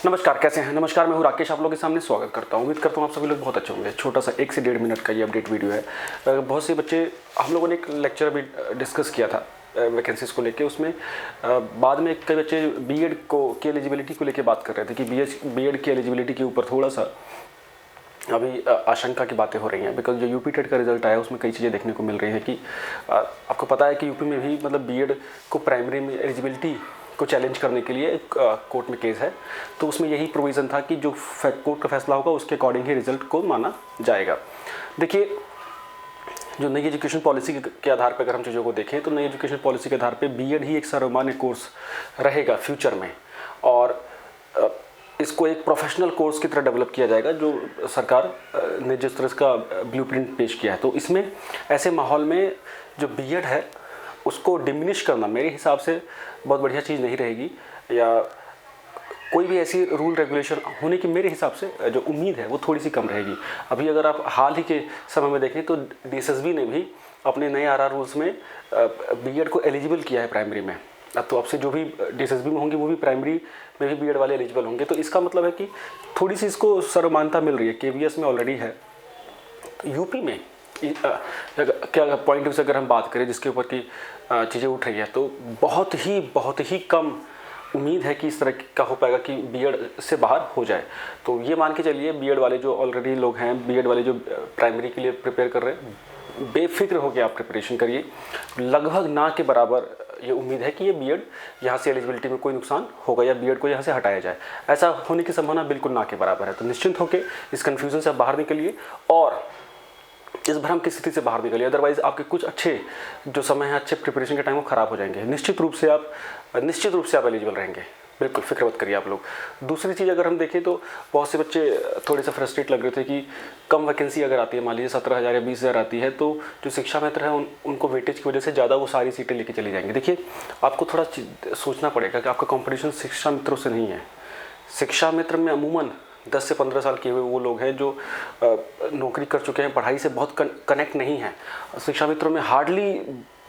नमस्कार, कैसे हैं? नमस्कार, मैं हूं राकेश, आप लोगों के सामने स्वागत करता हूं। उम्मीद करता हूं आप सभी लोग बहुत अच्छे होंगे। छोटा सा 1 से 1.5 मिनट का ये अपडेट वीडियो है। बहुत से बच्चे, हम लोगों ने एक लेक्चर अभी डिस्कस किया था वैकेंसीज को लेके। उसमें बाद में कई बच्चे बीएड की एलिजिबिलिटी को लेके बात कर रहे थे कि बीएड की एलिजिबिलिटी के ऊपर थोड़ा सा अभी आशंका की बातें हो रही हैं। बिकॉज जो यूपी टेट का रिजल्ट आया उसमें कई चीज़ें देखने को मिल रही हैं कि आपको पता है कि यूपी में भी मतलब बीएड को प्राइमरी में एलिजिबिलिटी को चैलेंज करने के लिए कोर्ट में केस है। तो उसमें यही प्रोविज़न था कि जो कोर्ट का फैसला होगा उसके अकॉर्डिंग ही रिजल्ट को माना जाएगा। देखिए, जो नई एजुकेशन पॉलिसी के आधार पर अगर हम चीज़ों को देखें तो नई एजुकेशन पॉलिसी के आधार पे बीएड ही एक सर्वमान्य कोर्स रहेगा फ्यूचर में, और इसको एक प्रोफेशनल कोर्स की तरह डेवलप किया जाएगा जो सरकार ने जिस तरह का ब्लूप्रिंट पेश किया है। तो इसमें ऐसे माहौल में जो बीएड है उसको डिमिनिश करना मेरे हिसाब से बहुत बढ़िया चीज़ नहीं रहेगी, या कोई भी ऐसी रूल रेगुलेशन होने की मेरे हिसाब से जो उम्मीद है वो थोड़ी सी कम रहेगी। अभी अगर आप हाल ही के समय में देखें तो डीएसएसबी ने भी अपने नए आरआर रूल्स में बीएड को एलिजिबल किया है प्राइमरी में। अब तो आपसे जो भी डीएसएसबी में होंगे वो भी प्राइमरी में भी बीएड वाले एलिजिबल होंगे। तो इसका मतलब है कि थोड़ी सी इसको सर्वमान्यता मिल रही है। केवीएस में ऑलरेडी है। यूपी में क्या पॉइंट से अगर हम बात करें जिसके ऊपर की चीज़ें उठ रही है, तो बहुत ही कम उम्मीद है कि इस तरह का हो पाएगा कि बीएड से बाहर हो जाए। तो ये मान के चलिए बीएड वाले जो ऑलरेडी लोग हैं, बीएड वाले जो प्राइमरी के लिए प्रिपेयर कर रहे हैं, बेफिक्र होकर आप प्रिपरेशन करिए। लगभग ना के बराबर ये उम्मीद है कि ये बीएड यहाँ से एलिजिबिलिटी में कोई नुकसान होगा या बीएड को यहाँ से हटाया जाए। ऐसा होने की संभावना बिल्कुल ना के बराबर है। तो निश्चिंत होकर इस कन्फ्यूज़न से आप बाहर निकलिए और इस भ्रम की स्थिति से बाहर निकलिए। अदरवाइज आपके कुछ अच्छे जो समय है, अच्छे प्रिपरेशन के टाइम वो ख़राब हो जाएंगे। निश्चित रूप से आप एलिजिबल रहेंगे, बिल्कुल फिक्र मत करिए आप लोग। दूसरी चीज़ अगर हम देखें तो बहुत से बच्चे थोड़े से फ्रस्ट्रेट लग रहे थे कि कम वैकेंसी अगर आती है, मान लीजिए 17,000 या 20,000 आती है, तो जो शिक्षा मित्र है उनको वेटेज की वजह से ज़्यादा वो सारी सीटें लेके चली जाएंगे। देखिए, आपको थोड़ा सोचना पड़ेगा कि आपका कॉम्पिटिशन शिक्षा मित्रों से नहीं है। शिक्षा मित्र में अमूमन 10 से 15 साल किए हुए वो लोग हैं जो नौकरी कर चुके हैं, पढ़ाई से बहुत कनेक्ट नहीं है। शिक्षा मित्रों में हार्डली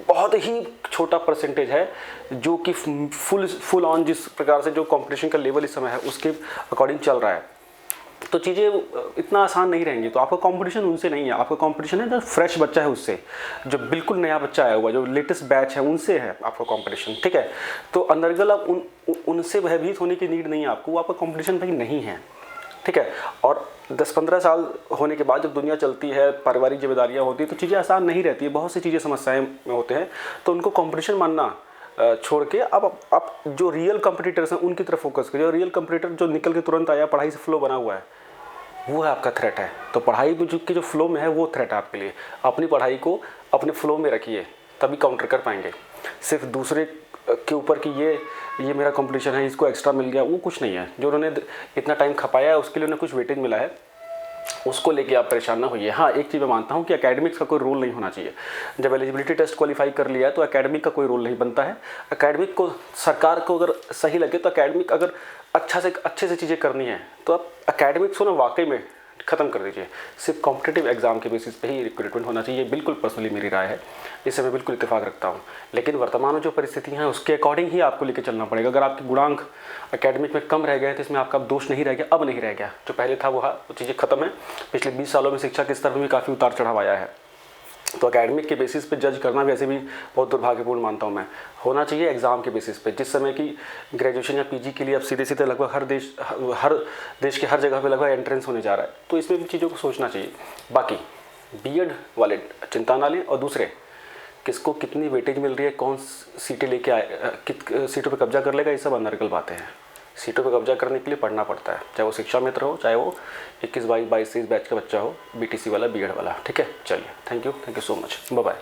बहुत ही छोटा परसेंटेज है जो कि फुल ऑन जिस प्रकार से जो कंपटीशन का लेवल इस समय है उसके अकॉर्डिंग चल रहा है। तो चीज़ें इतना आसान नहीं रहेंगी। तो आपका कंपटीशन उनसे नहीं है, आपका कंपटीशन है जो फ्रेश बच्चा है उससे, जो बिल्कुल नया बच्चा आया हुआ, जो लेटेस्ट बैच है उनसे है आपका कंपटीशन। ठीक है, तो अंदरगल आप उनसे भयभीत होने की नीड नहीं है आपको, वो आपका कंपटीशन भाई नहीं है। ठीक है, और 10-15 साल होने के बाद जब दुनिया चलती है, पारिवारिक जिम्मेदारियां होती है, तो चीज़ें आसान नहीं रहती है, बहुत सी चीज़ें समस्याएं में होते हैं। तो उनको कंपटीशन मानना छोड़ के आप जो रियल कंपटीटर्स हैं उनकी तरफ फोकस करिए। और रियल कंपटीटर जो निकल के तुरंत आया, पढ़ाई से फ्लो बना हुआ है, वो है आपका थ्रेट है। तो पढ़ाई में जो फ्लो में है वो थ्रेट है आपके लिए। अपनी पढ़ाई को अपने फ्लो में रखिए, तभी काउंटर कर पाएंगे। सिर्फ दूसरे के ऊपर कि ये मेरा कंपटीशन है, इसको एक्स्ट्रा मिल गया, वो कुछ नहीं है। जो उन्होंने इतना टाइम खपाया है उसके लिए उन्हें कुछ वेटेज मिला है, उसको लेके आप परेशान ना होइए। हाँ, एक चीज़ मैं मानता हूँ कि एकेडमिक्स का कोई रोल नहीं होना चाहिए। जब एलिजिबिलिटी टेस्ट क्वालिफाई कर लिया है तो एकेडमिक का कोई रोल नहीं बनता है। एकेडमिक को सरकार को अगर सही लगे तो एकेडमिक अगर अच्छे से चीज़ें करनी है तो आप एकेडमिक्स को ना वाकई में ख़त्म कर दीजिए। सिर्फ कॉम्पिटिटिव एग्जाम के बेसिस पे ही रिक्रूटमेंट होना चाहिए। बिल्कुल पर्सनली मेरी राय है, इससे मैं बिल्कुल इत्तेफाक रखता हूँ। लेकिन वर्तमान में जो परिस्थितियाँ हैं उसके अकॉर्डिंग ही आपको लेकर चलना पड़ेगा। अगर आपके गुणांक एकेडमिक में कम रह गए तो इसमें आपका दोष नहीं रह गया, अब नहीं रह गया। जो पहले था वो चीज़ें ख़त्म है। पिछले 20 सालों में शिक्षा के स्तर में भी काफ़ी उतार चढ़ाव आया है। तो एकेडमिक के बेसिस पे जज करना वैसे भी बहुत दुर्भाग्यपूर्ण मानता हूँ मैं। होना चाहिए एग्ज़ाम के बेसिस पे। जिस समय की ग्रेजुएशन या पीजी के लिए अब सीधे लगभग हर देश के हर जगह पे लगभग एंट्रेंस होने जा रहा है, तो इसमें भी चीज़ों को सोचना चाहिए। बाकी बीएड वाले चिंता ना लें, और दूसरे किसको कितनी वेटेज मिल रही है, कौन सीटें लेके आए, कित सीटों पर कब्जा कर लेगा, ये सब अनर्गल बातें हैं। सीटों पर कब्जा करने के लिए पढ़ना पड़ता है, चाहे वो शिक्षा मित्र हो, चाहे वो 21, 22, 23 बैच का बच्चा हो, बीटीसी वाला, बीएड वाला। ठीक है, चलिए, thank you so much, bye bye.